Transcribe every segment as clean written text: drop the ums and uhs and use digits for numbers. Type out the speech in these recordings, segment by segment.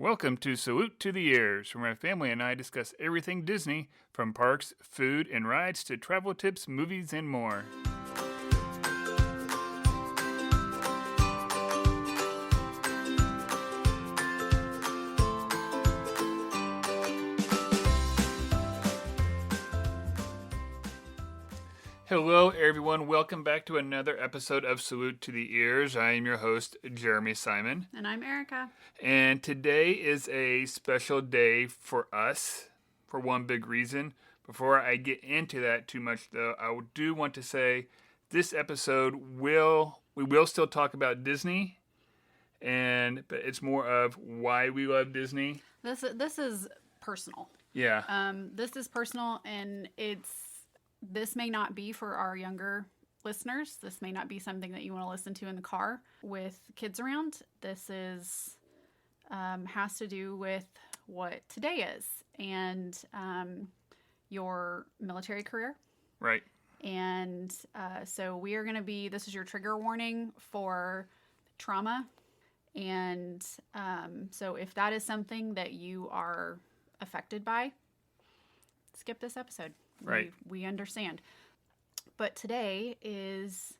Welcome to Salute to the Ears, where my family and I discuss everything Disney, from parks, food, and rides to travel tips, movies, and more. Hello, everyone. Welcome back to another episode of Salute to the Ears. I am your host, Jeremy Simon. And I'm Erica. And today is a special day for us, for one big reason. Before I get into that too much, though, I do want to say this episode we will still talk about Disney, but it's more of why we love Disney. This is personal. Yeah. This is personal, and this may not be for our younger listeners. This may not be something that you want to listen to in the car with kids around. This is has to do with what today is and your military career. Right. And so we are going to be, this is your trigger warning for trauma. And so if that is something that you are affected by, skip this episode. Right. We understand. But today is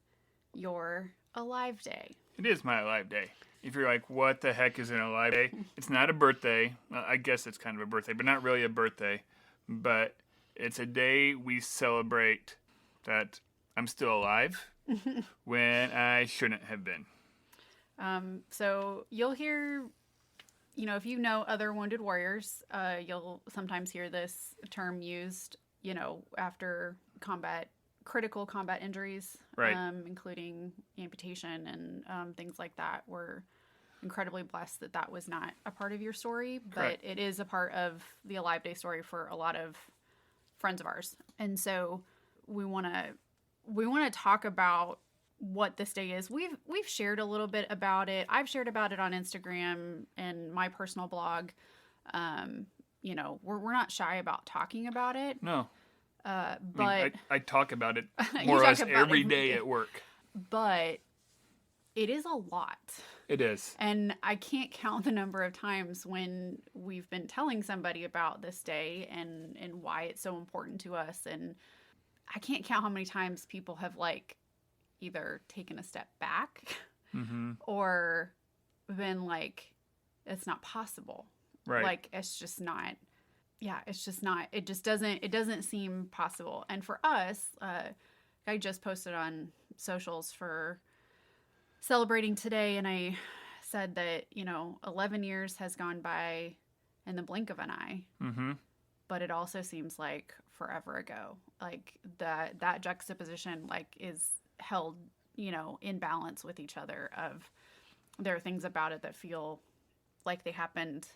your Alive Day. It is my Alive Day. If you're like, what the heck is an Alive Day? It's not a birthday. Well, I guess it's kind of a birthday, but not really a birthday. But it's a day we celebrate that I'm still alive when I shouldn't have been. So you'll hear, if you know other Wounded Warriors, you'll sometimes hear this term used, after critical combat injuries, right. Including amputation and things like that. We're incredibly blessed that was not a part of your story, but Correct. It is a part of the Alive Day story for a lot of friends of ours. And so we want to talk about what this day is. We've shared a little bit about it. I've shared about it on Instagram and my personal blog. We're not shy about talking about it. No. But I talk about it more or less every day at work. But it is a lot. It is. And I can't count the number of times when we've been telling somebody about this day and why it's so important to us. And I can't count how many times people have either taken a step back or been like, it's not possible. Right. It's just not. Yeah, it's just not. It doesn't seem possible. And for us, I just posted on socials for celebrating today, and I said that 11 years has gone by in the blink of an eye. Mm-hmm. But it also seems like forever ago. That juxtaposition is held in balance with each other. Of there are things about it that feel like they happened.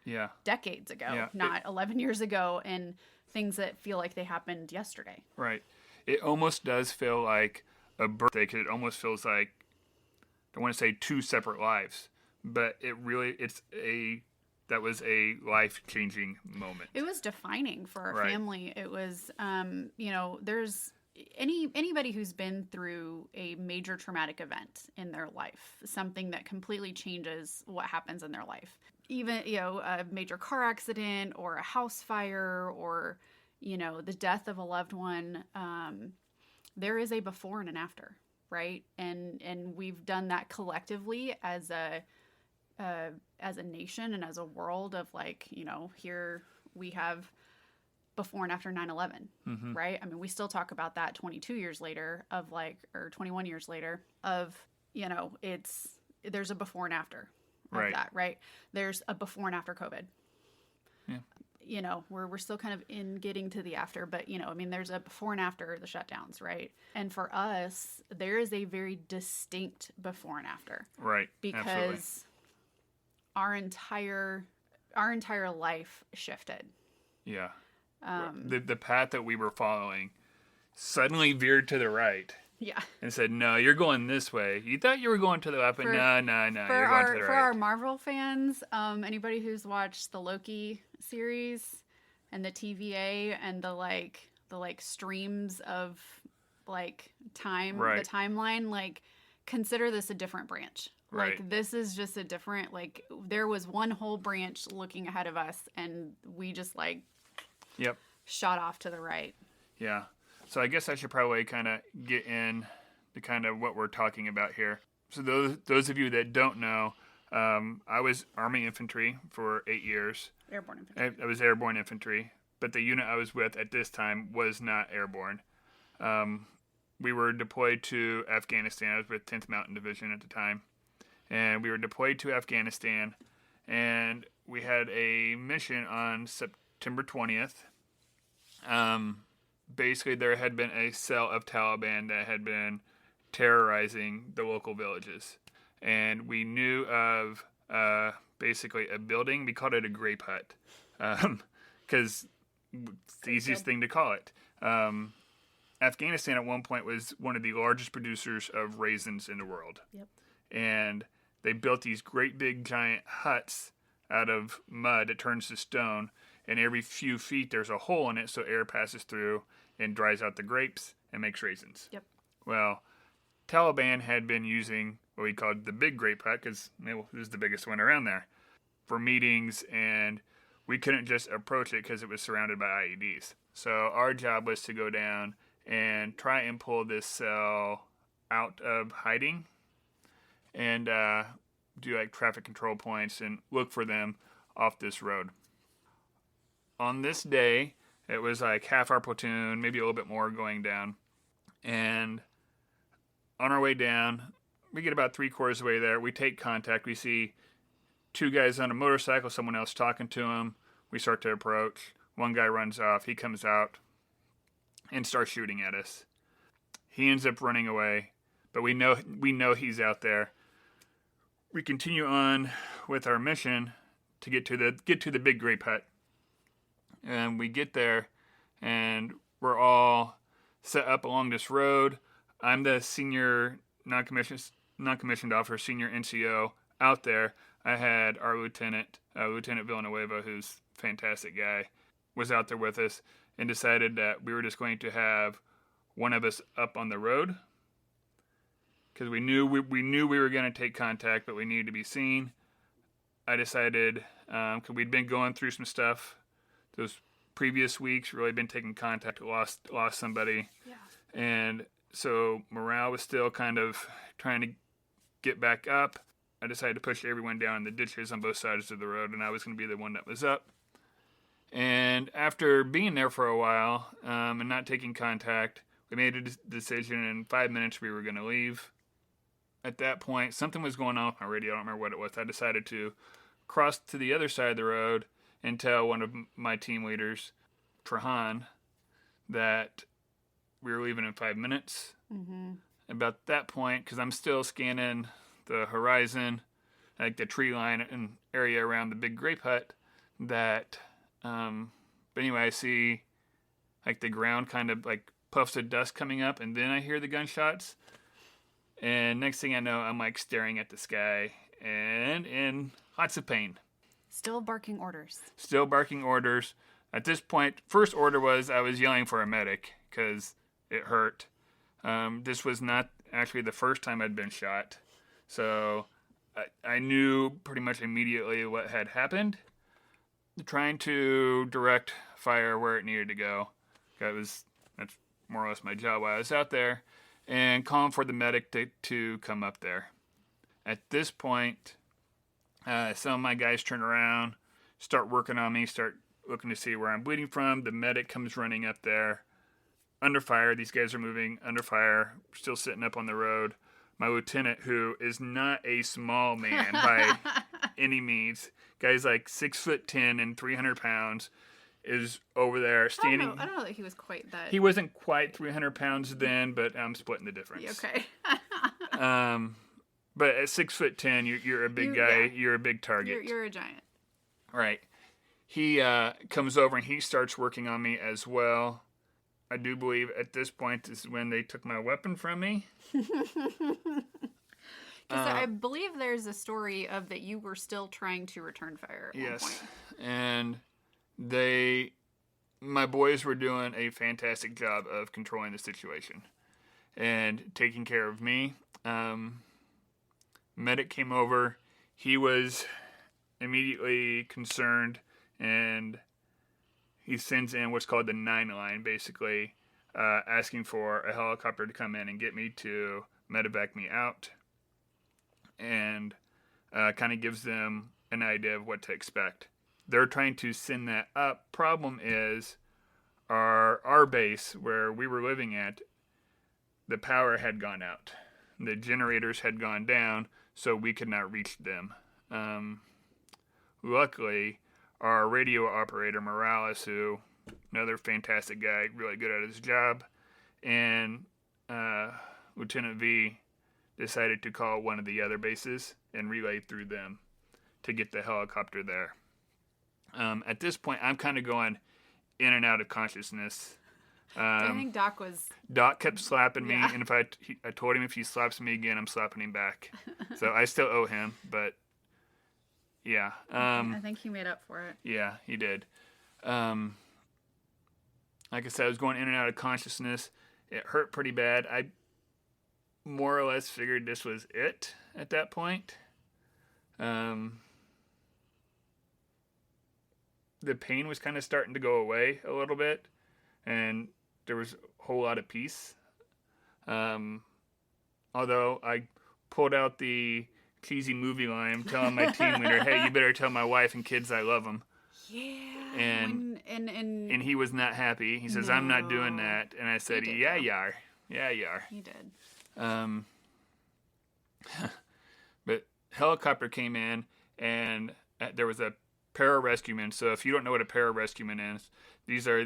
Yeah. Decades ago, not 11 years ago, and things that feel like they happened yesterday. Right. It almost does feel like a birthday, because it almost feels like, I don't want to say two separate lives, but that was a life-changing moment. It was defining for our family. It was, there's anybody who's been through a major traumatic event in their life, something that completely changes what happens in their life. Even, a major car accident or a house fire or, the death of a loved one, there is a before and an after, right? And we've done that collectively as a nation and as a world of here we have before and after 9/11, right? I mean, we still talk about that 22 years later or 21 years later of, there's a before and after. Of that, right? There's a before and after COVID. Yeah. We're still kind of in getting to the after, but there's a before and after the shutdowns, right? And for us, there is a very distinct before and after. Right. Because absolutely. our entire life shifted. Yeah. The path that we were following suddenly veered to the right. Yeah. And said, no, you're going this way. You thought you were going to the left, but no, you're going to the right. For our Marvel fans, anybody who's watched the Loki series and the TVA and the streams of time, the timeline, consider this a different branch. Right. Like, this is just a different, like, there was one whole branch looking ahead of us, and we just, like, Yep. shot off to the right. Yeah. So I guess I should probably kind of get in to kind of what we're talking about here. So those of you that don't know, I was Army infantry for 8 years. Airborne infantry. I was airborne infantry, but the unit I was with at this time was not airborne. We were deployed to Afghanistan. I was with 10th Mountain Division at the time. And we were deployed to Afghanistan, and we had a mission on September 20th. Basically, there had been a cell of Taliban that had been terrorizing the local villages. And we knew of basically a building. We called it a grape hut because it's the easiest thing to call it. Afghanistan at one point was one of the largest producers of raisins in the world. Yep. And they built these great big giant huts out of mud that turns to stone, and every few feet there's a hole in it so air passes through and dries out the grapes and makes raisins. Yep. Well, Taliban had been using what we called the big grape hut, because it was the biggest one around there, for meetings, and we couldn't just approach it because it was surrounded by IEDs. So our job was to go down and try and pull this cell out of hiding and do like traffic control points and look for them off this road. On this day, it was like half our platoon, maybe a little bit more going down. And on our way down, we get about 3/4 of the way there. We take contact. We see 2 guys on a motorcycle, someone else talking to them. We start to approach. One guy runs off. He comes out and starts shooting at us. He ends up running away, but we know he's out there. We continue on with our mission to get to the big grape hut. And we get there, and we're all set up along this road. I'm the senior non-commissioned officer, senior NCO out there. I had our Lieutenant Villanueva, who's a fantastic guy, was out there with us, and decided that we were just going to have one of us up on the road, because we knew we were going to take contact, but we needed to be seen. I decided, because we'd been going through some stuff those previous weeks, really been taking contact, lost somebody. Yeah. And so morale was still kind of trying to get back up. I decided to push everyone down in the ditches on both sides of the road, and I was going to be the one that was up. And after being there for a while and not taking contact, we made a decision in 5 minutes we were going to leave. At that point, something was going on with my radio. I don't remember what it was. I decided to cross to the other side of the road and tell one of my team leaders, Trahan, that we were leaving in 5 minutes. Mm-hmm. About that point, because I'm still scanning the horizon, like the tree line and area around the big grape hut, that, but anyway, I see like the ground kind of like puffs of dust coming up, and then I hear the gunshots. And next thing I know, I'm like staring at the sky and in lots of pain. Still barking orders. At this point, first order was I was yelling for a medic because it hurt. This was not actually the first time I'd been shot. So I knew pretty much immediately what had happened. Trying to direct fire where it needed to go. That's more or less my job while I was out there. And calling for the medic to come up there. At this point, some of my guys turn around, start working on me, start looking to see where I'm bleeding from. The medic comes running up there. Under fire. These guys are moving under fire, still sitting up on the road. My lieutenant, who is not a small man by any means, guy's like 6'10" and 300 pounds, is over there standing. I don't know that he was quite that. He wasn't quite 300 pounds then, but I'm splitting the difference. Okay. But at 6'10", you're a big guy. Yeah. You're a big target. You're a giant. Right. He comes over and he starts working on me as well. I do believe at this point is when they took my weapon from me. I believe there's a story of that you were still trying to return fire at one point. And my boys were doing a fantastic job of controlling the situation and taking care of me. Medic came over. He was immediately concerned, and he sends in what's called the 9 line, basically, asking for a helicopter to come in and get me to medevac me out, and kind of gives them an idea of what to expect. They're trying to send that up. Problem is, our base where we were living at, the power had gone out. The generators had gone down, so we could not reach them. Luckily, our radio operator, Morales, who, another fantastic guy, really good at his job, and Lieutenant V decided to call one of the other bases and relay through them to get the helicopter there. At this point, I'm kind of going in and out of consciousness. I think Doc was... Doc kept slapping me, Yeah. and I told him if he slaps me again, I'm slapping him back. So I still owe him, but yeah. I think he made up for it. Yeah, he did. Like I said, I was going in and out of consciousness. It hurt pretty bad. I more or less figured this was it at that point. The pain was kind of starting to go away a little bit, and there was a whole lot of peace. Although I pulled out the cheesy movie line telling my team leader, hey, you better tell my wife and kids I love them. Yeah. And he was not happy. He says, I'm not doing that. And I said, did, yeah, though. you are. Yeah, you are. He did. But helicopter came in, and there was a pararescueman. So if you don't know what a pararescueman is, these are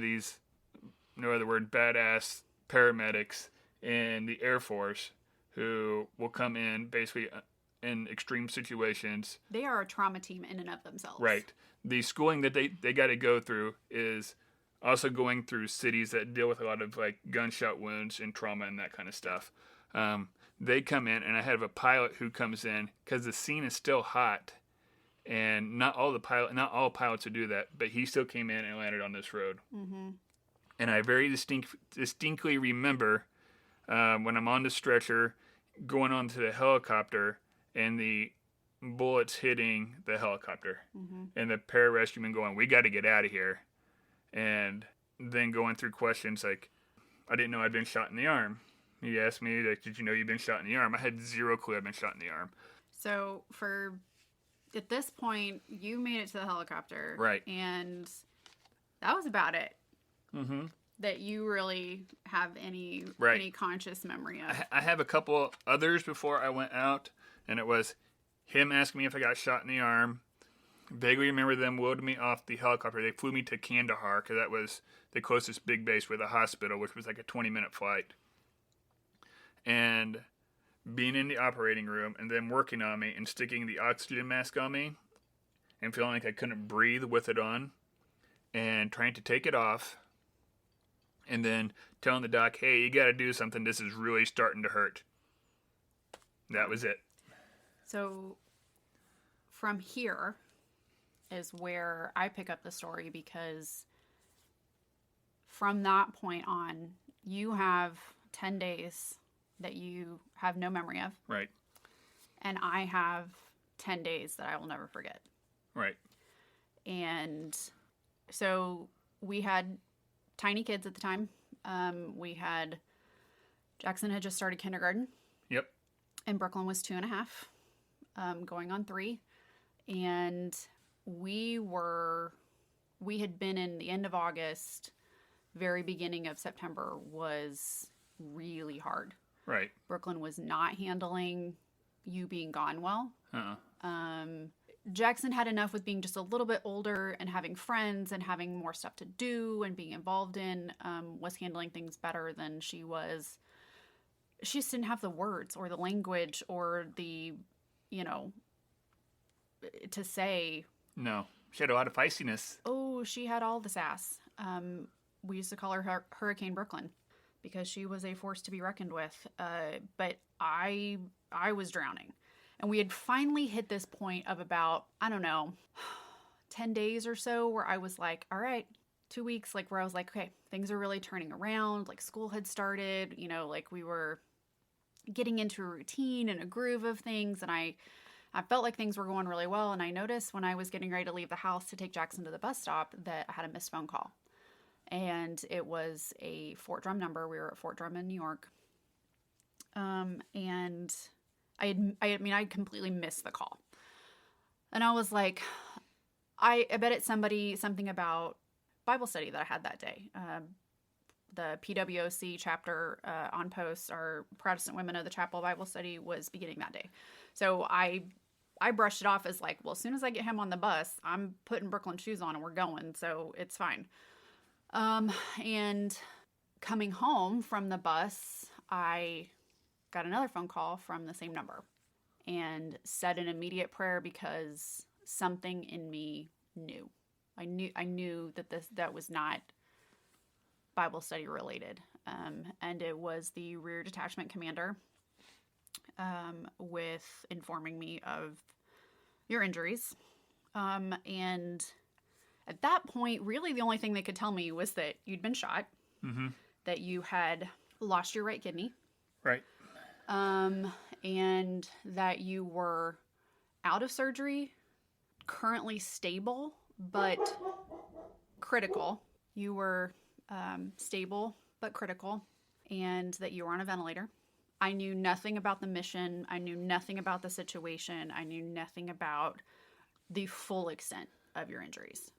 no other word, badass paramedics in the Air Force who will come in basically in extreme situations. They are a trauma team in and of themselves. Right. The schooling that they got to go through is also going through cities that deal with a lot of like gunshot wounds and trauma and that kind of stuff. They come in, and I have a pilot who comes in because the scene is still hot, and not all pilots would do that, but he still came in and landed on this road. Mm-hmm. And I very distinctly remember when I'm on the stretcher, going onto the helicopter, and the bullets hitting the helicopter, and the pararescueman going, "We got to get out of here," and then going through questions like, "I didn't know I'd been shot in the arm." He asked me, like, "Did you know you've been shot in the arm?" I had zero clue I'd been shot in the arm. So at this point, you made it to the helicopter, Right? And that was about it. Mm-hmm. That you really have any conscious memory of. I have a couple others before I went out, and it was him asking me if I got shot in the arm. Vaguely remember them loading me off the helicopter. They flew me to Kandahar because that was the closest big base with a hospital, which was like a 20-minute flight. And being in the operating room and them working on me and sticking the oxygen mask on me and feeling like I couldn't breathe with it on and trying to take it off and then telling the doc, hey, you got to do something. This is really starting to hurt. That was it. So from here is where I pick up the story, because from that point on, you have 10 days that you have no memory of. Right. And I have 10 days that I will never forget. Right. And so we had tiny kids at the time. Jackson had just started kindergarten. Yep. And Brooklyn was 2.5, going on 3. And we had been in the end of August, very beginning of September was really hard. Right. Brooklyn was not handling you being gone well. Uh-uh. Jackson had enough with being just a little bit older and having friends and having more stuff to do and being involved in, was handling things better than she was. She just didn't have the words or the language or the, to say. No. She had a lot of feistiness. Oh, she had all the sass. We used to call her Hurricane Brooklyn because she was a force to be reckoned with. But I was drowning. And we had finally hit this point of about, 10 days or so where I was like, all right, 2 weeks, like where I was like, okay, things are really turning around. Like school had started, like we were getting into a routine and a groove of things. And I felt like things were going really well. And I noticed when I was getting ready to leave the house to take Jackson to the bus stop that I had a missed phone call. And it was a Fort Drum number. We were at Fort Drum in New York. And I completely missed the call. And I was like, I bet it's something about Bible study that I had that day. The PWOC chapter on post, our Protestant Women of the Chapel Bible study, was beginning that day. So I brushed it off as like, well, as soon as I get him on the bus, I'm putting Brooklyn shoes on and we're going. So it's fine. And coming home from the bus, I got another phone call from the same number and said an immediate prayer because something in me knew. I knew that that was not Bible study related. And it was the rear detachment commander with informing me of your injuries. And at that point, really the only thing they could tell me was that you'd been shot, that you had lost your right kidney. Right. And that you were out of surgery, currently stable, but critical. You were stable, but critical, and that you were on a ventilator. I knew nothing about the mission. I knew nothing about the situation. I knew nothing about the full extent of your injuries.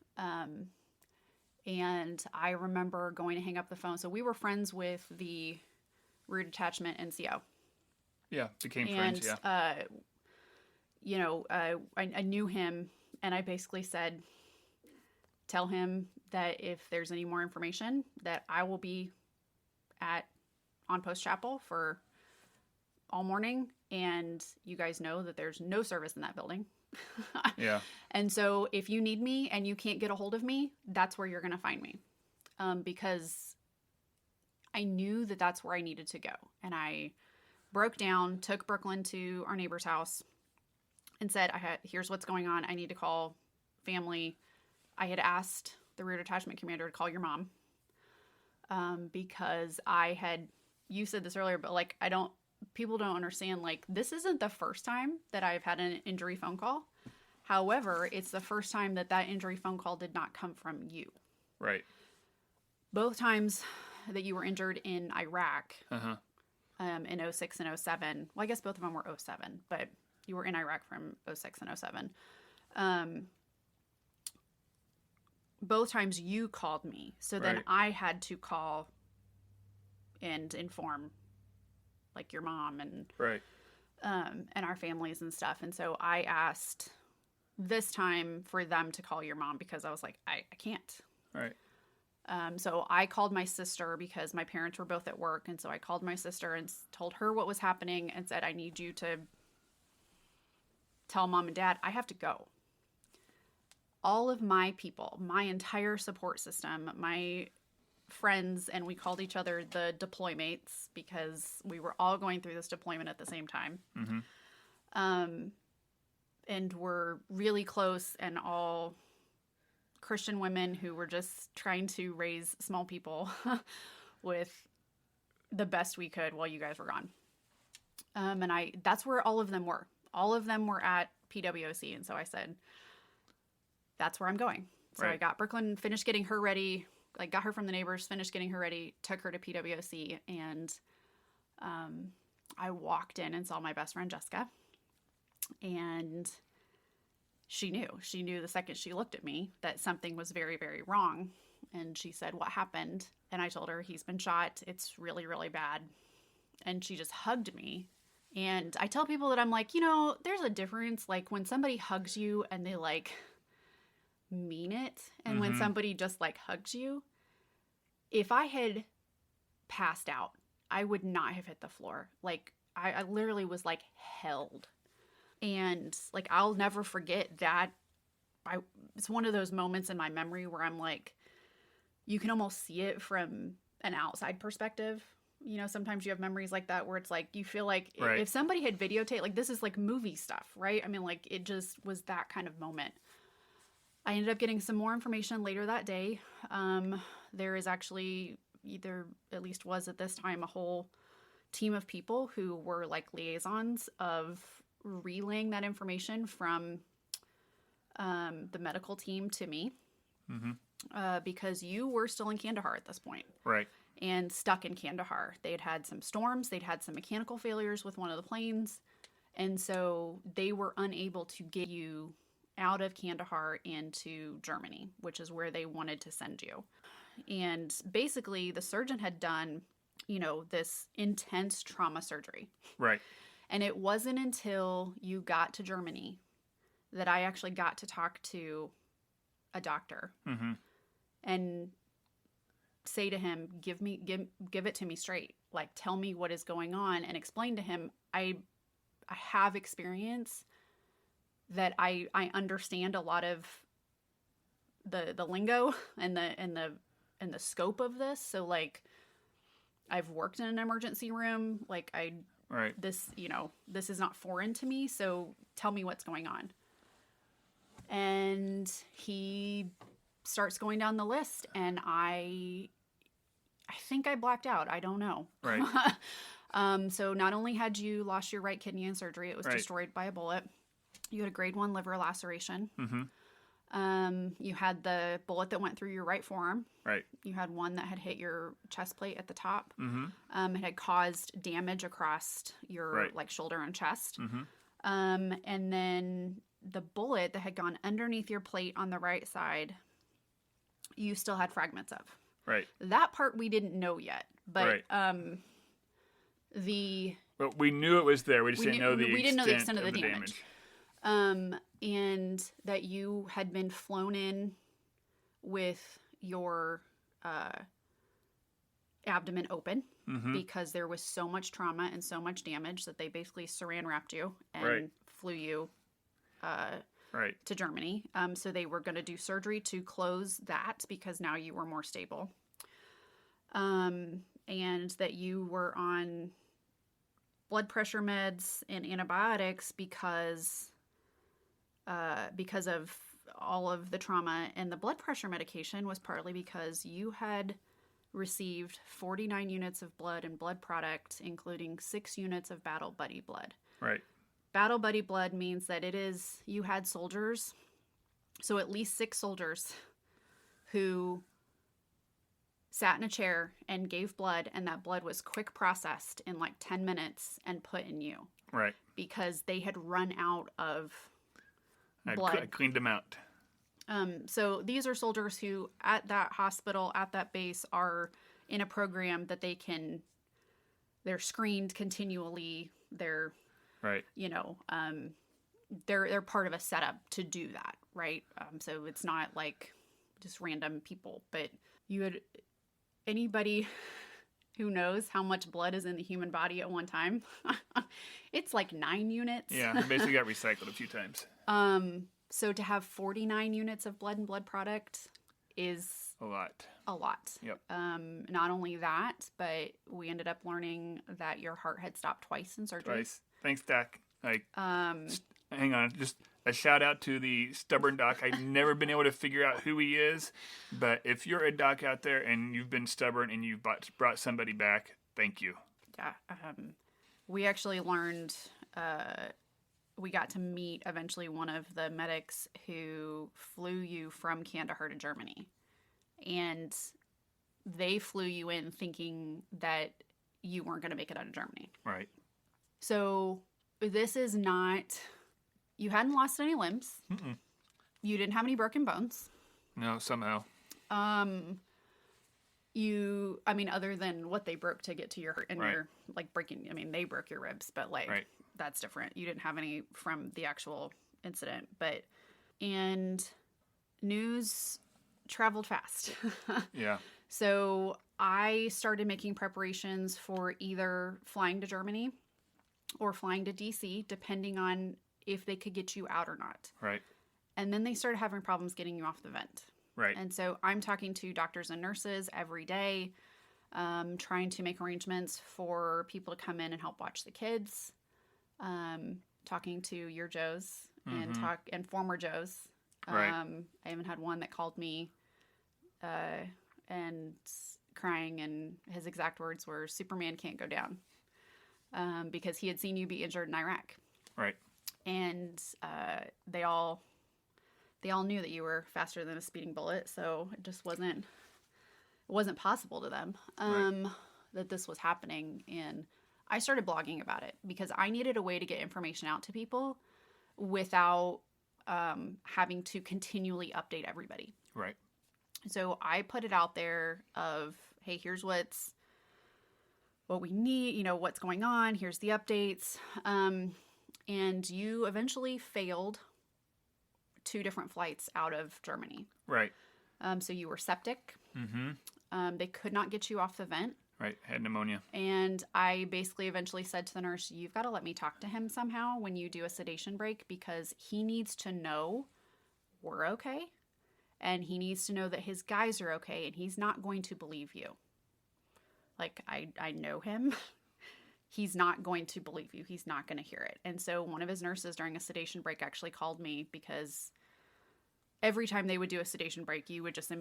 And I remember going to hang up the phone. So we were friends with the rear detachment NCO. Yeah, became friends, yeah. I knew him, and I basically said, tell him that if there's any more information, that I will be on Post Chapel for all morning, and you guys know that there's no service in that building. Yeah. And so if you need me and you can't get a hold of me, that's where you're going to find me. Because I knew that that's where I needed to go. And I broke down, took Brooklyn to our neighbor's house and said, here's what's going on. I need to call family. I had asked the rear detachment commander to call your mom. Because you said this earlier, but like, people don't understand, like, this isn't the first time that I've had an injury phone call. However, it's the first time that injury phone call did not come from you. Right. Both times that you were injured in Iraq, in 06 and 07. Well, I guess both of them were 07, but you were in Iraq from 06 and 07. Both times you called me. So then I had to call and inform, like, your mom and and our families and stuff. And so I asked this time for them to call your mom because I was like, I can't. Right. So I called my sister because my parents were both at work. And so I called my sister and told her what was happening and said, I need you to tell mom and dad I have to go. All of my people, my entire support system, my friends, and we called each other the deploymates because we were all going through this deployment at the same time. And we're really close, and all Christian women who were just trying to raise small people with the best we could while you guys were gone. And that's where all of them were. All of them were at PWOC. And so I said, that's where I'm going. So I got Brooklyn, finished getting her ready, like got her from the neighbors, finished getting her ready, took her to PWOC. And I walked in and saw my best friend, Jessica. And she knew the second she looked at me that something was very, very wrong. And she said, what happened? And I told her, he's been shot. It's really, really bad. And she just hugged me. And I tell people that I'm like, there's a difference. Like when somebody hugs you and they like mean it. And when somebody just like hugs you, if I had passed out, I would not have hit the floor. Like I literally was like held. And like, I'll never forget that. It's one of those moments in my memory where I'm like, you can almost see it from an outside perspective. Sometimes you have memories like that where it's like, you feel like if somebody had videotaped, like this is like movie stuff, right? I mean, like it just was that kind of moment. I ended up getting some more information later that day. There is actually at least was at this time, a whole team of people who were like liaisons of relaying that information from the medical team to me, because you were still in Kandahar at this point. Right. And stuck in Kandahar. They had had some storms. They'd had some mechanical failures with one of the planes. And so they were unable to get you out of Kandahar into Germany, which is where they wanted to send you. And basically, the surgeon had done, this intense trauma surgery. Right. And it wasn't until you got to Germany that I actually got to talk to a doctor and say to him, give it to me straight. Like, tell me what is going on, and explain to him, I have experience, that I understand a lot of the lingo and the scope of this. So like, I've worked in an emergency room. Like this is not foreign to me. So tell me what's going on. And he starts going down the list, and I think I blacked out. I don't know. Right. So not only had you lost your right kidney in surgery, it was destroyed by a bullet. You had a grade 1 liver laceration. You had the bullet that went through your right forearm. Right. You had one that had hit your chest plate at the top. It had caused damage across your shoulder and chest. And then the bullet that had gone underneath your plate on the right side, you still had fragments of. Right. That part we didn't know yet, but but we knew it was there. We just didn't know the extent of the damage. And that you had been flown in with your abdomen open because there was so much trauma and so much damage that they basically saran wrapped you and flew you to Germany. So they were going to do surgery to close that because now you were more stable. And that you were on blood pressure meds and antibiotics because of all of the trauma. And the blood pressure medication was partly because you had received 49 units of blood and blood product, including 6 units of Battle Buddy blood. Right. Battle Buddy blood means that you had soldiers, so at least 6 soldiers who sat in a chair and gave blood, and that blood was quick processed in like 10 minutes and put in you. Right. Because they had run out of blood. I cleaned them out. So these are soldiers who at that hospital, at that base, are in a program that they're screened continually. They're, they're part of a setup to do that. Right. So it's not like just random people, but anybody who knows how much blood is in the human body at one time, it's like 9 units. Yeah. It basically got recycled a few times. So to have 49 units of blood and blood product is a lot. Yep. Not only that, but we ended up learning that your heart had stopped twice in surgery. Twice. Thanks, Doc. Hang on. Just a shout out to the stubborn doc. I've never been able to figure out who he is, but if you're a doc out there and you've been stubborn and you've brought somebody back, thank you. Yeah. We actually learned... we got to meet eventually one of the medics who flew you from Kandahar to Germany. And they flew you in thinking that you weren't going to make it out of Germany. Right. So this is not... You hadn't lost any limbs. Mm-mm. You didn't have any broken bones. No, somehow. Other than what they broke to get to your heart and your, like, breaking... they broke your ribs, but, like... Right. That's different. You didn't have any from the actual incident, and news traveled fast. Yeah. So I started making preparations for either flying to Germany or flying to DC, depending on if they could get you out or not. Right. And then they started having problems getting you off the vent. Right. And so I'm talking to doctors and nurses every day, trying to make arrangements for people to come in and help watch the kids. Talking to your Joes and former Joes. Right. I even had one that called me and crying, and his exact words were, "Superman can't go down." because he had seen you be injured in Iraq. Right. And they all knew that you were faster than a speeding bullet, so it just wasn't possible to them that this was happening. And I started blogging about it because I needed a way to get information out to people without having to continually update everybody. Right. So I put it out there of, hey, here's what we need, what's going on. Here's the updates. And you eventually failed 2 different flights out of Germany. Right. So you were septic. Mm-hmm. They could not get you off the vent. Right. Had pneumonia. And I basically eventually said to the nurse, you've got to let me talk to him somehow when you do a sedation break, because he needs to know we're okay. And he needs to know that his guys are okay, and he's not going to believe you. Like, I know him. He's not going to believe you. He's not going to hear it. And so one of his nurses during a sedation break actually called me, because every time they would do a sedation break, you would just,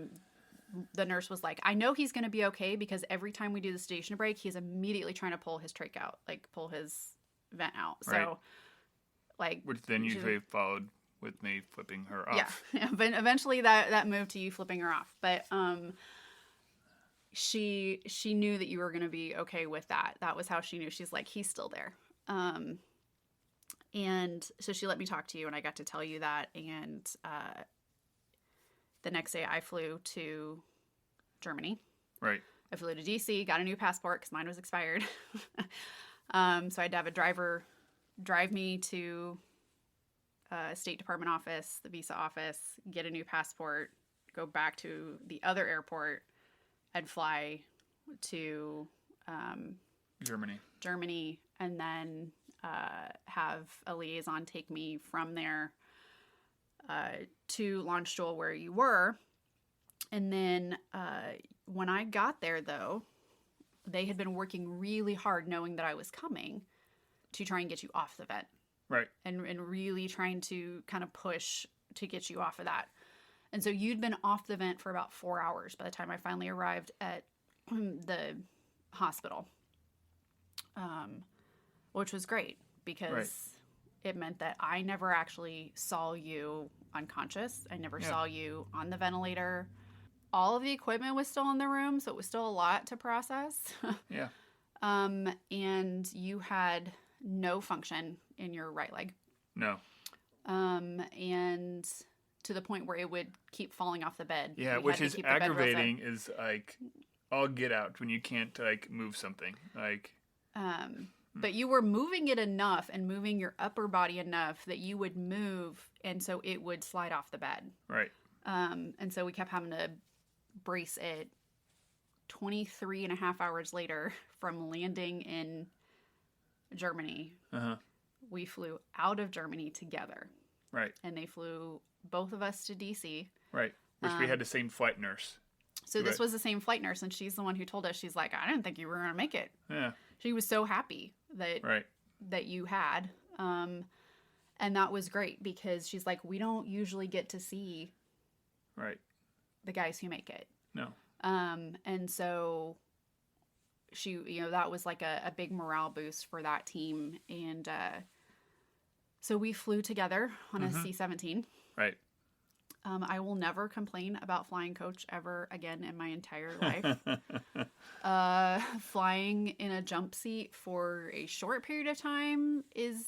the nurse was like, I know he's going to be okay, because every time we do the sedation break, he's immediately trying to pull his trach out, like pull his vent out. So, right. Like, which then usually followed with me flipping her off. Yeah. But eventually that moved to you flipping her off. But, she knew that you were going to be okay with that. That was how she knew. She's like, he's still there. And so she let me talk to you, and I got to tell you that. And the next day I flew to Germany. Right. I flew to DC, got a new passport because mine was expired. So I had to have a driver drive me to State Department office, the visa office, get a new passport, go back to the other airport, and fly to Germany, and then have a liaison take me from there to Landstuhl, where you were. And then when I got there, though, they had been working really hard, knowing that I was coming, to try and get you off the vent. Right. And really trying to kind of push to get you off of that. And so you'd been off the vent for about 4 hours by the time I finally arrived at the hospital, which was great, because it meant that I never actually saw you unconscious. I never saw you on the ventilator. All of the equipment was still in the room, so it was still a lot to process. Yeah. And you had no function in your right leg. No. And to the point where it would keep falling off the bed. Yeah, which is aggravating, is like, I'll get out when you can't like move something. Like but you were moving it enough and moving your upper body enough that you would move, and so it would slide off the bed. Right. And so we kept having to brace it 23 and a half hours later from landing in Germany. Uh-huh. We flew out of Germany together. Right. And they flew both of us to DC. Right. Which we had the same flight nurse. So this was the same flight nurse, and she's the one who told us, she's like, I didn't think you were going to make it. Yeah. She was so happy that you had. And that was great, because she's like, we don't usually get to see the guys who make it. No. And so she, that was like a big morale boost for that team. And so we flew together on a C-17. Right. I will never complain about flying coach ever again in my entire life. Flying in a jump seat for a short period of time is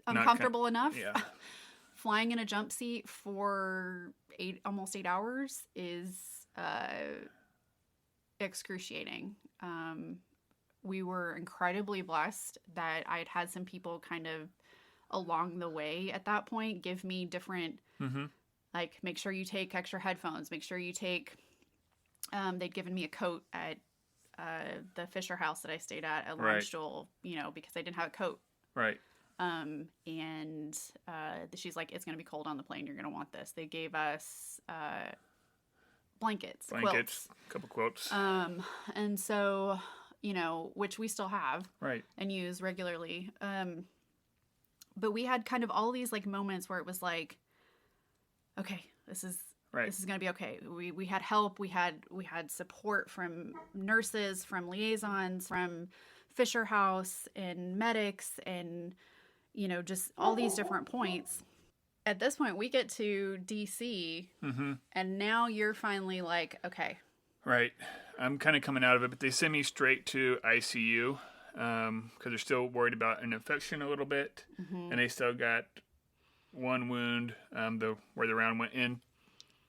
uncomfortable enough. Yeah. Flying in a jump seat for almost 8 hours is excruciating. We were incredibly blessed that I had some people kind of along the way at that point give me different, like, make sure you take extra headphones, make sure you take, they'd given me a coat at the Fisher House that I stayed at Landstuhl, because I didn't have a coat. Right. And she's like, it's going to be cold on the plane. You're going to want this. They gave us blankets, quilts. A couple quilts. And so, which we still have and use regularly. But we had kind of all these like moments where it was like, okay, this is going to be okay. We had help. We had support from nurses, from liaisons, from Fisher House and medics and, you know, just all these different points. At this point, we get to DC, and now you're finally like, okay. Right. I'm kind of coming out of it, but they send me straight to ICU because they're still worried about an infection a little bit, and they still got one wound where the round went in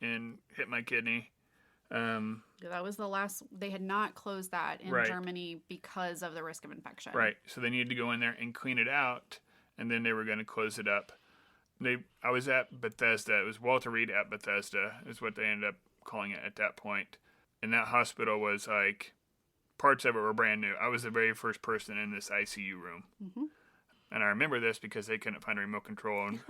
and hit my kidney. That was the last. They had not closed that in Germany because of the risk of infection. Right. So they needed to go in there and clean it out, and then they were going to close it up. I was at Bethesda. It was Walter Reed at Bethesda is what they ended up calling it at that point. And that hospital was like, parts of it were brand new. I was the very first person in this ICU room. And I remember this because they couldn't find a remote control. And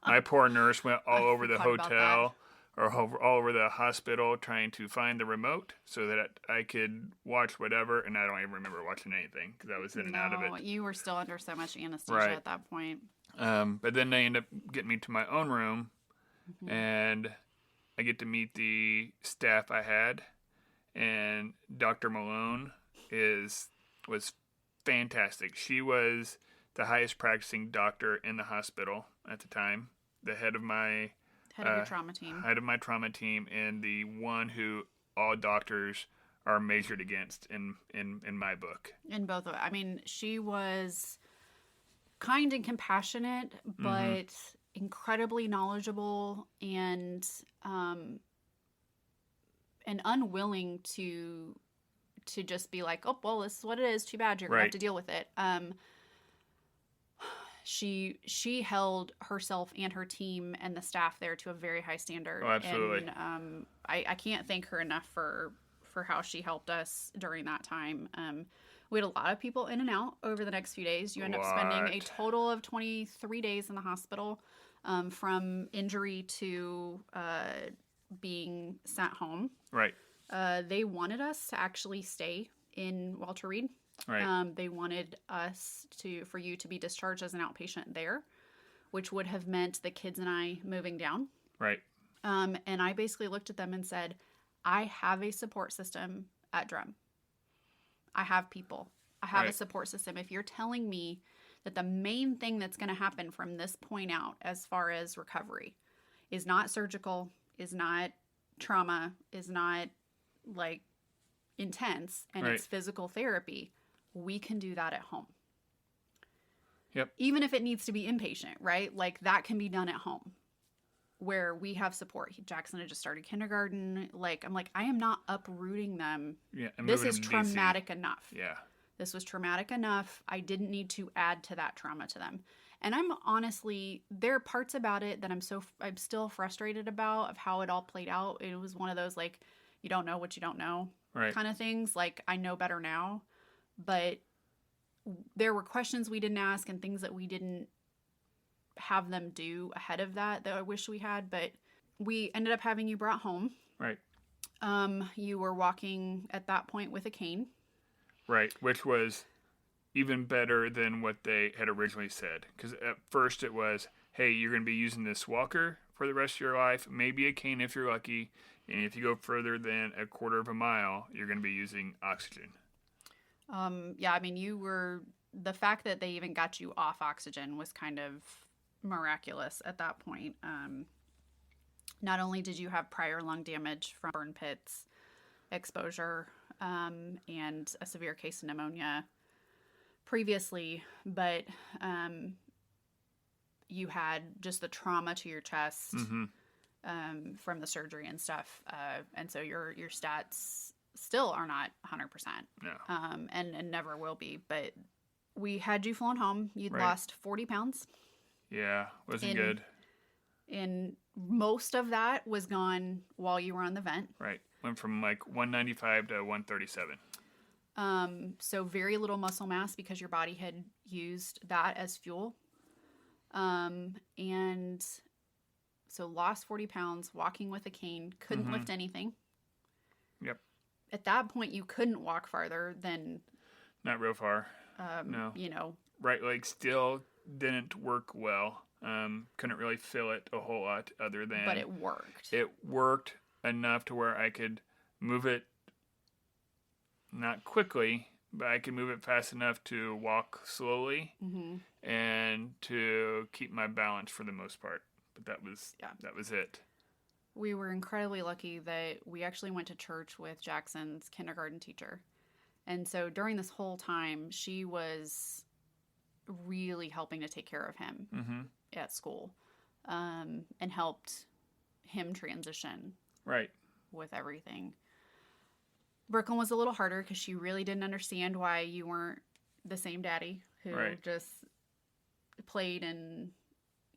my poor nurse went all over the hotel or all over the hospital trying to find the remote so that I could watch whatever. And I don't even remember watching anything because I was in and out of it. You were still under so much anesthesia at that point. But then they end up getting me to my own room, and I get to meet the staff I had, and Dr. Malone was fantastic. She was the highest practicing doctor in the hospital at the time, the head of my your trauma team, head of my trauma team, and the one who all doctors are measured against in my book. In both of it, I mean, she was kind and compassionate, but incredibly knowledgeable and unwilling to just be like, oh, well, this is what it is. Too bad. You're gonna have to deal with it. She held herself and her team and the staff there to a very high standard. Oh, absolutely. And I can't thank her enough for how she helped us during that time. We had a lot of people in and out over the next few days. You end up spending a total of 23 days in the hospital, from injury to being sent home. Right. They wanted us to actually stay in Walter Reed. Right. They wanted us for you to be discharged as an outpatient there, which would have meant the kids and I moving down. Right. And I basically looked at them and said, I have a support system at Drum. I have people. I have a support system. If you're telling me that the main thing that's going to happen from this point out as far as recovery is not surgical, is not trauma, is not like intense, and it's physical therapy, we can do that at home. Yep. Even if it needs to be inpatient, right? Like that can be done at home where we have support. Jackson had just started kindergarten. Like, I'm like, I am not uprooting them. Yeah. This is traumatic enough. Yeah. This was traumatic enough. I didn't need to add to that trauma to them. And I'm honestly, there are parts about it that I'm still frustrated about of how it all played out. It was one of those, like, you don't know what you don't know kind of things. Like, I know better now, but there were questions we didn't ask and things that we didn't have them do ahead of that I wish we had, but we ended up having you brought home. Right. You were walking at that point with a cane. Right, which was even better than what they had originally said. Because at first it was, hey, you're going to be using this walker for the rest of your life, maybe a cane if you're lucky, and if you go further than a quarter of a mile, you're going to be using oxygen. Yeah, I mean, the fact that they even got you off oxygen was kind of miraculous at that point. Not only did you have prior lung damage from burn pits exposure and a severe case of pneumonia previously, but you had just the trauma to your chest from the surgery and stuff, and so your stats still are not 100%. No. And never will be. But we had you flown home. You'd lost 40 pounds. Yeah, wasn't good. And most of that was gone while you were on the vent. Right. Went from like 195 to 137. So very little muscle mass because your body had used that as fuel. And so lost 40 pounds, walking with a cane, couldn't lift anything. Yep. At that point, you couldn't walk farther than... Not real far. No. You know. Right leg still didn't work well. Couldn't really feel it a whole lot other than... But it worked. It worked enough to where I could move it not quickly, but I could move it fast enough to walk slowly and to keep my balance for the most part. But that was it. We were incredibly lucky that we actually went to church with Jackson's kindergarten teacher. And so during this whole time, she was really helping to take care of him at school, and helped him transition Right. with everything. Brooklyn was a little harder because she really didn't understand why you weren't the same daddy who just played and,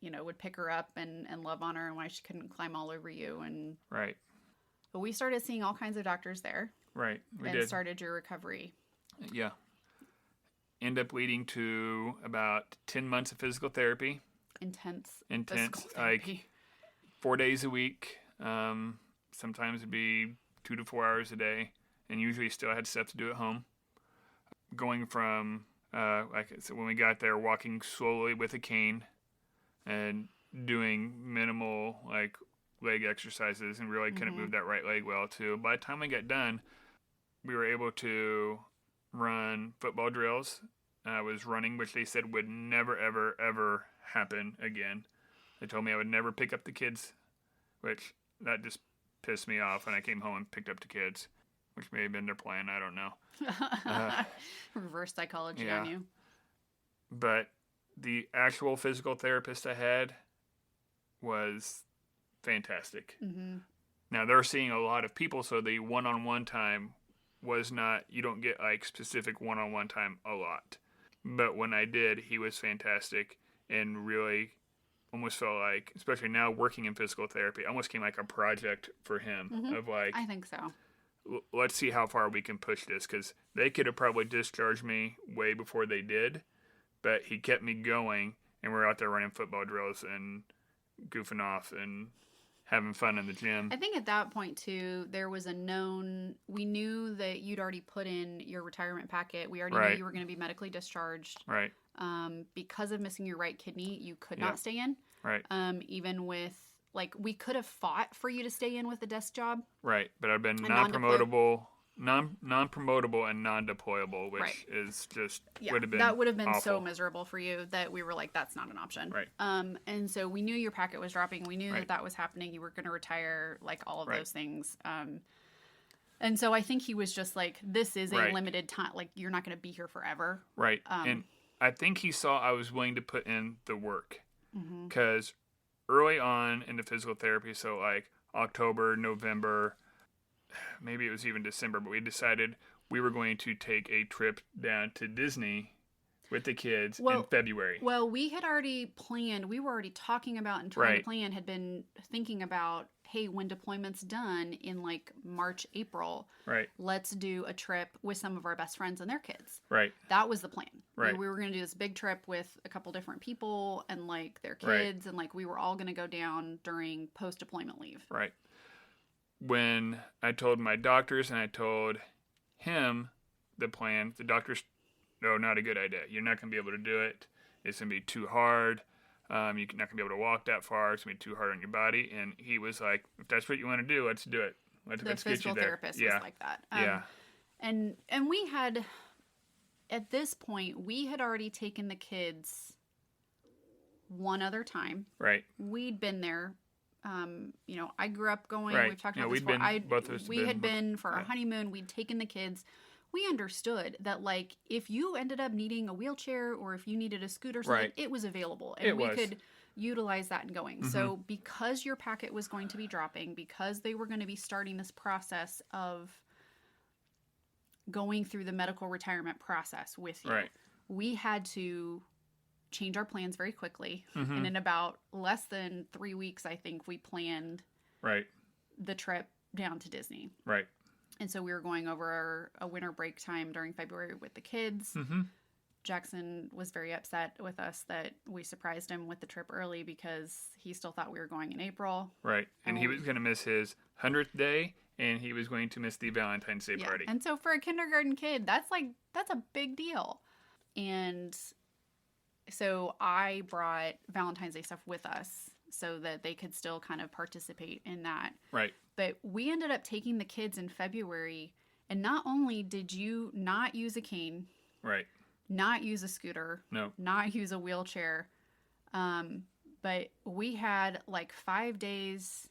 you know, would pick her up and love on her, and why she couldn't climb all over you. And Right. but we started seeing all kinds of doctors there. Right. We and did. started your recovery. Yeah. End up leading to about 10 months of physical therapy. Intense Intense, physical therapy. like 4 days a week. Sometimes it'd be 2 to 4 hours a day, and usually still had stuff to do at home. Going from, like I said, when we got there, walking slowly with a cane and doing minimal, like, leg exercises, and really couldn't move that right leg well, too. By the time we got done, we were able to run football drills. I was running, which they said would never, ever, ever happen again. They told me I would never pick up the kids, which that just pissed me off. And I came home and picked up the kids, which may have been their plan. I don't know. Reverse psychology on you. But the actual physical therapist I had was fantastic. Now, they're seeing a lot of people, so the one-on-one time was not, you don't get like specific one-on-one time a lot. But when I did, he was fantastic and really almost felt like, especially now working in physical therapy, almost came like a project for him of like, I think so. Let's see how far we can push this, because they could have probably discharged me way before they did, but he kept me going, and we're out there running football drills and goofing off and having fun in the gym. I think at that point, too, there was we knew that you'd already put in your retirement packet. We already knew you were going to be medically discharged. Right. Because of missing your right kidney, you could not stay in. Right. Even with, like, we could have fought for you to stay in with a desk job. Right. But I've been non-promotable and non-deployable, which is just would have been that would have been awful. So miserable for you that we were like, that's not an option. Right. And so we knew your packet was dropping. We knew that was happening. You were going to retire, like all of those things. And so I think he was just like, this is a limited time. Like, you're not going to be here forever. Right. And I think he saw I was willing to put in the work, because early on in the physical therapy, so like October, November, maybe it was even December, but we decided we were going to take a trip down to Disney with the kids in February. Well, we had already planned. We were already talking about and trying to plan, had been thinking about, hey, when deployment's done in like March, April, let's do a trip with some of our best friends and their kids. Right. That was the plan. Right. We were going to do this big trip with a couple different people and like their kids, and like we were all going to go down during post-deployment leave. Right. When I told my doctors and I told him the plan, the doctors, no, not a good idea. You're not going to be able to do it. It's going to be too hard. You're not going to be able to walk that far. It's going to be too hard on your body. And he was like, if that's what you want to do, let's do it. Let's get you there. The physical therapist was like that. And we had, at this point, we had already taken the kids one other time. Right. We'd been there. You know, I grew up going. Right. We've talked about this before. Both of us we had been for our honeymoon. We'd taken the kids. We understood that, like, if you ended up needing a wheelchair or if you needed a scooter, or something, it was available, and we could utilize that in going. So, because your packet was going to be dropping, because they were going to be starting this process of going through the medical retirement process with you, we had to change our plans very quickly. And in about less than 3 weeks, I think we planned the trip down to Disney. Right. And so we were going over a winter break time during February with the kids. Jackson was very upset with us that we surprised him with the trip early because he still thought we were going in April. Right. And he was going to miss his 100th day, and he was going to miss the Valentine's Day party. And so for a kindergarten kid, that's a big deal. And so I brought Valentine's Day stuff with us so that they could still kind of participate in that. Right. But we ended up taking the kids in February, And not only did you not use a cane, Right. not use a scooter, No. not use a wheelchair, but we had like 5 days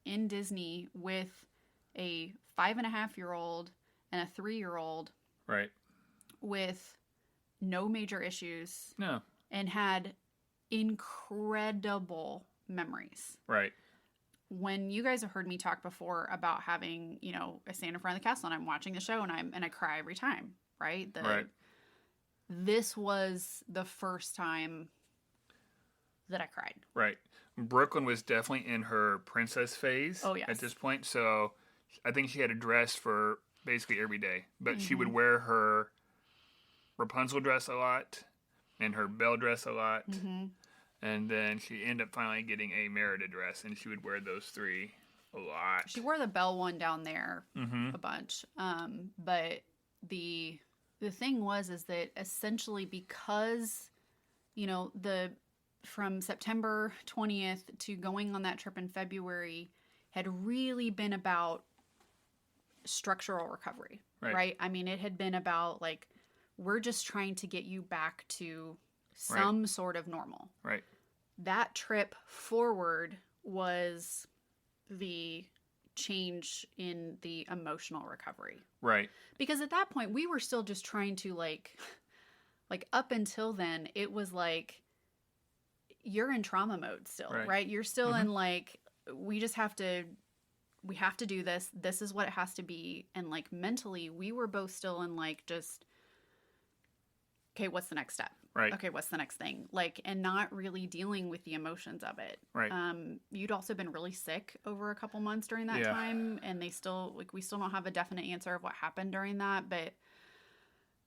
in Disney with a 5.5-year-old and a 3-year-old Right. with no major issues No. and had incredible memories. Right. When you guys have heard me talk before about having, I stand in front of the castle and I'm watching the show and I cry every time, right? Right. This was the first time that I cried. Right. Brooklyn was definitely in her princess phase at this point. So I think she had a dress for basically every day. But she would wear her Rapunzel dress a lot and her Belle dress a lot. And then she ended up finally getting a Merida dress, and she would wear those three a lot. She wore the Belle one down there a bunch. But the thing is that essentially because, from September 20th to going on that trip in February had really been about structural recovery, right? I mean, it had been about like, we're just trying to get you back to some sort of normal. Right. That trip forward was the change in the emotional recovery. Right. Because at that point, we were still just trying to like up until then, it was like, you're in trauma mode still, right? You're still in like, we have to do this. This is what it has to be. And like mentally, we were both still in like, just, okay, what's the next step? Right. Okay, what's the next thing? Like, and not really dealing with the emotions of it. Right. You'd also been really sick over a couple months during that time. And we still don't have a definite answer of what happened during that. But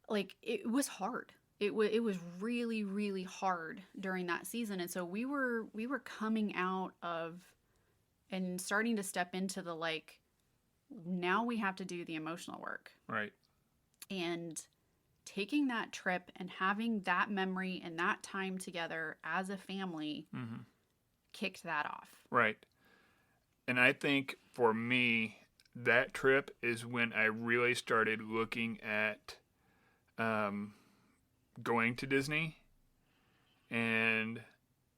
like, it was hard. It was really, really hard during that season. And so we were coming out of and starting to step into the like, now we have to do the emotional work. Right. And taking that trip and having that memory and that time together as a family kicked that off. Right. And I think for me, that trip is when I really started looking at going to Disney and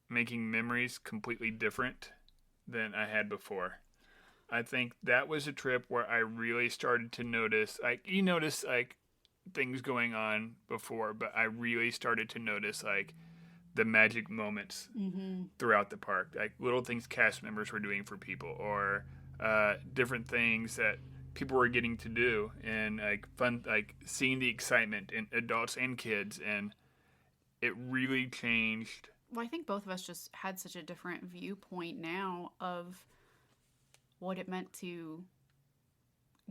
making memories completely different than I had before. I think that was a trip where I really started to notice, like, you notice, like, things going on before, but I really started to notice, like, the magic moments throughout the park. Like, little things cast members were doing for people, or different things that people were getting to do, and, like, fun, like, seeing the excitement in adults and kids, and it really changed. Well, I think both of us just had such a different viewpoint now of what it meant to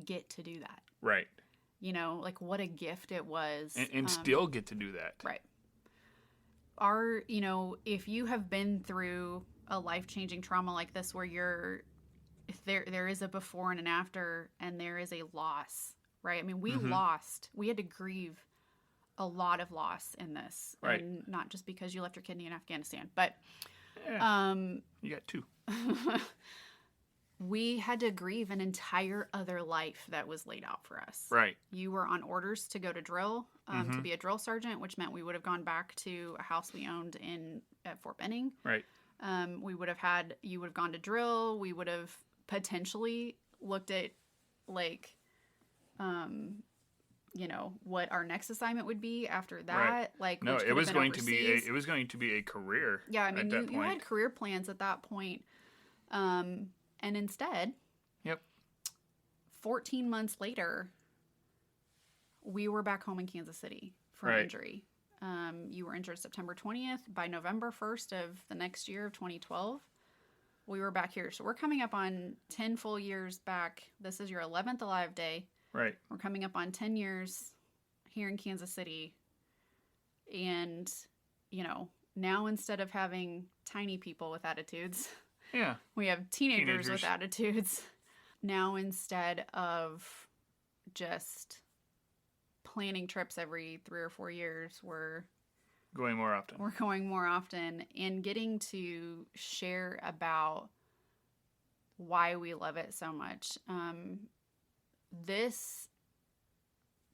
get to do that. Right. Like what a gift it was. And still get to do that. Right. If you have been through a life-changing trauma like this where there is a before and an after and there is a loss, right? I mean, we had to grieve a lot of loss in this. Right. And not just because you left your kidney in Afghanistan, but you got two. We had to grieve an entire other life that was laid out for us. Right. You were on orders to go to drill, to be a drill sergeant, which meant we would have gone back to a house we owned at Fort Benning. Right. You would have gone to drill. We would have potentially looked at like, what our next assignment would be after that. Right. Like, no, it was going to be a career. Yeah, I mean, you had career plans at that point. And instead, 14 months later, we were back home in Kansas City for an injury. You were injured September 20th. By November 1st of the next year of 2012, we were back here. So we're coming up on 10 full years back. This is your 11th Alive Day. Right. We're coming up on 10 years here in Kansas City. And, now instead of having tiny people with attitudes... Yeah. We have teenagers with attitudes. Now, instead of just planning trips every 3 or 4 years, we're going more often. We're going more often and getting to share about why we love it so much. This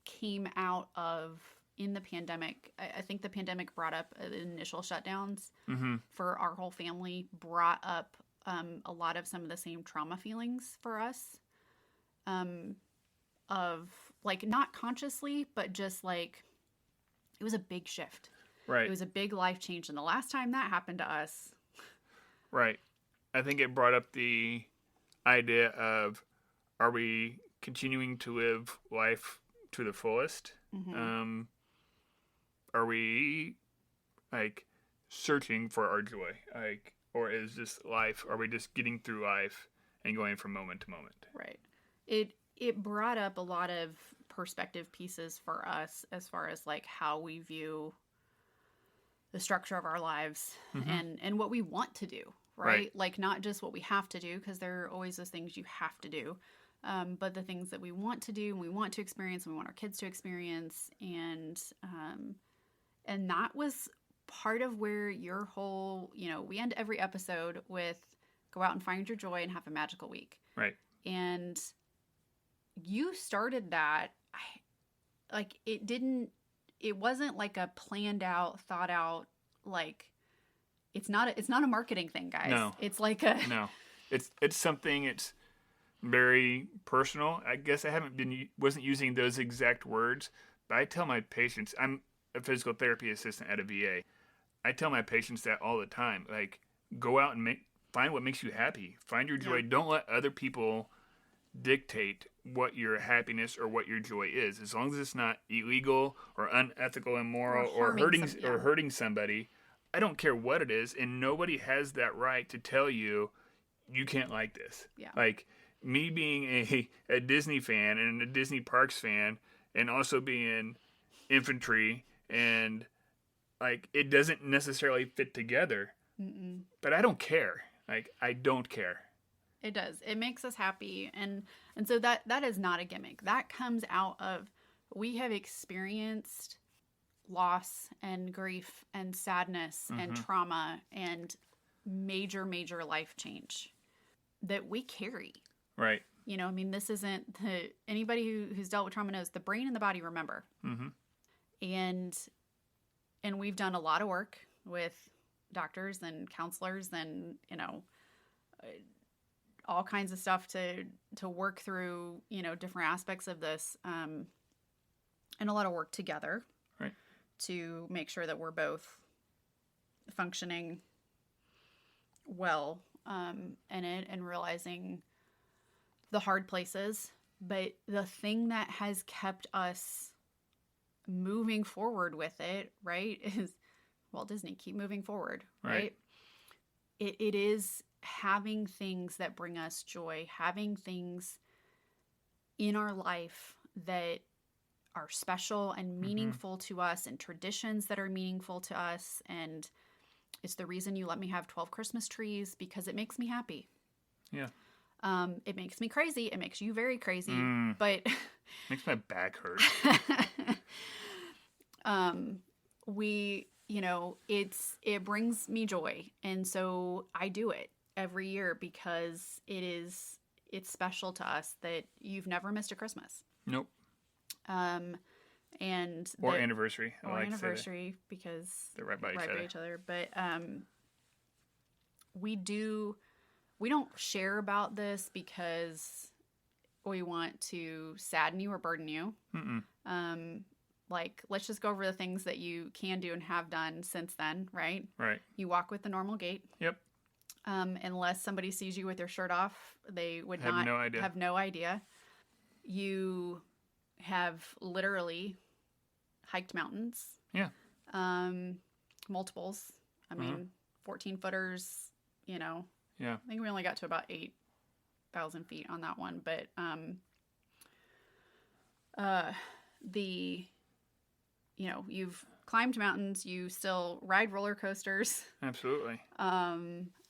came out of in the pandemic. I think the pandemic brought up the initial shutdowns for our whole family, brought up a lot of some of the same trauma feelings for us, of like not consciously, but just like it was a big shift. Right. It was a big life change. And the last time that happened to us. Right. I think it brought up the idea of, are we continuing to live life to the fullest? Are we like searching for our joy? Like, or is this life, are we just getting through life and going from moment to moment? Right. It brought up a lot of perspective pieces for us as far as like how we view the structure of our lives and what we want to do, right? Like not just what we have to do, because there are always those things you have to do, but the things that we want to do and we want to experience and we want our kids to experience. And that was part of where your whole, we end every episode with go out and find your joy and have a magical week. Right. And you started that, it wasn't like a planned out, thought out, like it's not a marketing thing, guys. No. It's like no. It's something, it's very personal. I guess I wasn't using those exact words, but I tell my patients, I'm a physical therapy assistant at a VA. I tell my patients that all the time, like go out and find what makes you happy. Find your joy. Yeah. Don't let other people dictate what your happiness or what your joy is. As long as it's not illegal or unethical, immoral, or hurting somebody, I don't care what it is, and nobody has that right to tell you you can't like this. Yeah. Like me being a Disney fan and a Disney Parks fan, and also being infantry, and like it doesn't necessarily fit together. Mm-mm. But I don't care. Like I don't care. It does. It makes us happy. And so that is not a gimmick. That comes out of, we have experienced loss and grief and sadness and trauma and major, major life change that we carry. Right. This isn't anybody who's dealt with trauma knows the brain and the body remember. And we've done a lot of work with doctors and counselors and, all kinds of stuff to work through, different aspects of this, and a lot of work together, right, to make sure that we're both functioning well, in it and realizing the hard places. But the thing that has kept us moving forward with it, right, is Walt Disney, keep moving forward, right? It is having things that bring us joy, having things in our life that are special and meaningful to us, and traditions that are meaningful to us. And it's the reason you let me have 12 Christmas trees, because it makes me happy. Yeah. It makes me crazy. It makes you very crazy, but makes my back hurt. It brings me joy. And so I do it every year because it's special to us that you've never missed a Christmas. Anniversary. Or anniversary, because they're right by each other. But we don't share about this because we want to sadden you or burden you. Like, let's just go over the things that you can do and have done since then, right? Right. You walk with the normal gait. Yep. Unless somebody sees you with your shirt off, they would have no idea. You have literally hiked mountains. Yeah. Multiples. I mean, 14 footers, Yeah. I think we only got to about 8,000 feet on that one. But you've climbed mountains. You still ride roller coasters. Absolutely.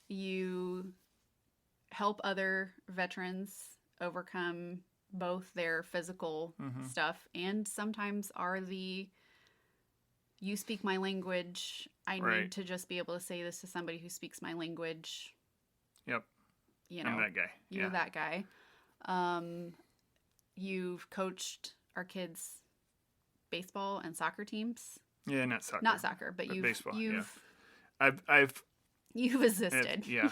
You help other veterans overcome both their physical stuff and sometimes are you speak my language. I need to just be able to say this to somebody who speaks my language. Yep. I'm that guy. You're that guy. You've coached our kids baseball and soccer teams. Yeah, not soccer. Not soccer, but baseball. You've You've assisted. Yeah.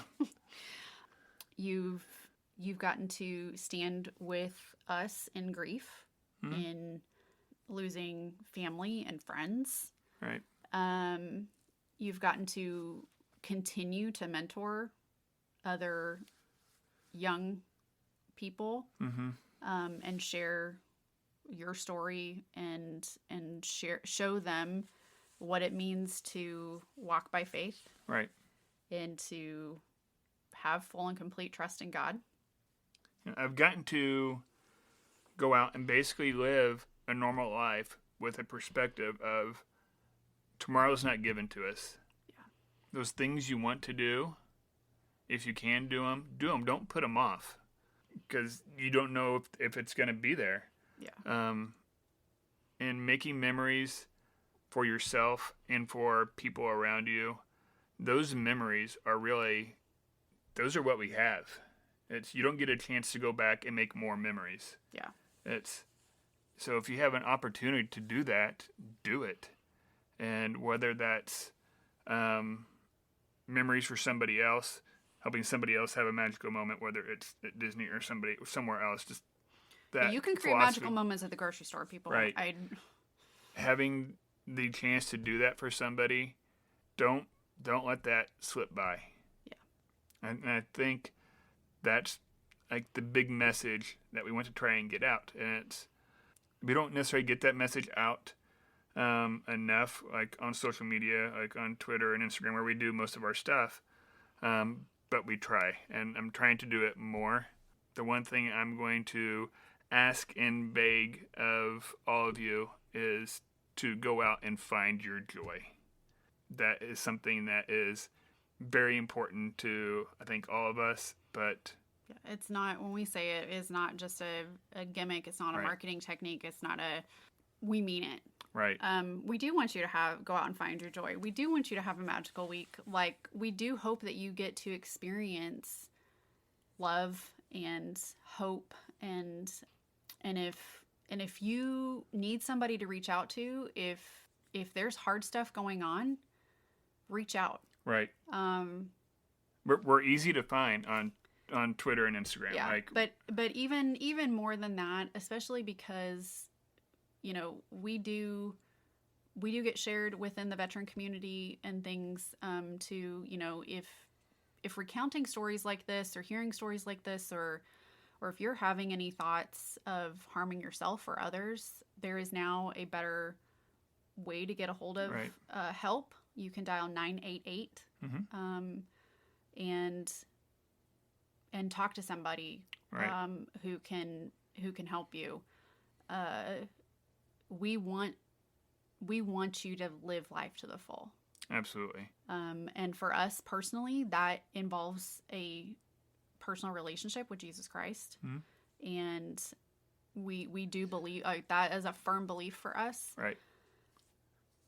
You've gotten to stand with us in grief, in losing family and friends. Right. You've gotten to continue to mentor other young people, and share your story and show them what it means to walk by faith. Right. And to have full and complete trust in God. I've gotten to go out and basically live a normal life with a perspective of tomorrow's not given to us. Yeah. Those things you want to do, if you can do them, do them. Don't put them off because you don't know if it's going to be there. Yeah. And making memories for yourself and for people around you, those memories are really, those are what we have. You don't get a chance to go back and make more memories. Yeah. So if you have an opportunity to do that, do it. And whether that's memories for somebody else, helping somebody else have a magical moment, whether it's at Disney or somewhere else, just that you can create magical moments at the grocery store, people. Right. Having the chance to do that for somebody, don't let that slip by. Yeah. And I think that's like the big message that we want to try and get out. And we don't necessarily get that message out enough, like on social media, like on Twitter and Instagram, where we do most of our stuff. But we try, and I'm trying to do it more. The one thing I'm going to ask and beg of all of you is to go out and find your joy. That is something that is very important to, I think, all of us, but yeah, it's not, when we say it, it's not just a gimmick. It's not a marketing technique. It's not we mean it. Right. We do want you to go out and find your joy. We do want you to have a magical week. Like, we do hope that you get to experience love and hope, and if you need somebody to reach out to, if there's hard stuff going on, reach out. Right. We're easy to find on Twitter and Instagram. Yeah. But even more than that, especially because, we do get shared within the veteran community and things, to, if recounting stories like this or hearing stories like this, or if you're having any thoughts of harming yourself or others, there is now a better way to get a hold of help. You can dial 988 and talk to somebody who can help you. We want you to live life to the full. Absolutely. And for us personally, that involves a personal relationship with Jesus Christ. And we do believe that is a firm belief for us. Right.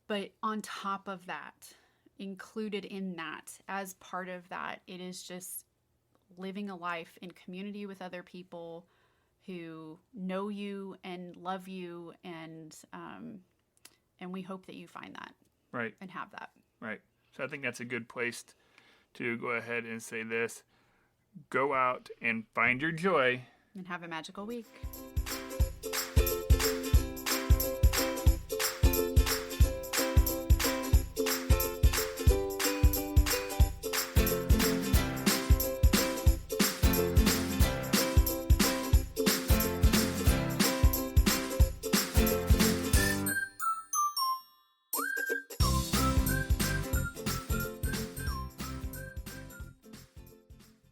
But on top of that, included in that, as part of that, it is just living a life in community with other people who know you and love you, and we hope that you find that. Right. And have that. Right. So I think that's a good place to go ahead and say this. Go out and find your joy. And have a magical week.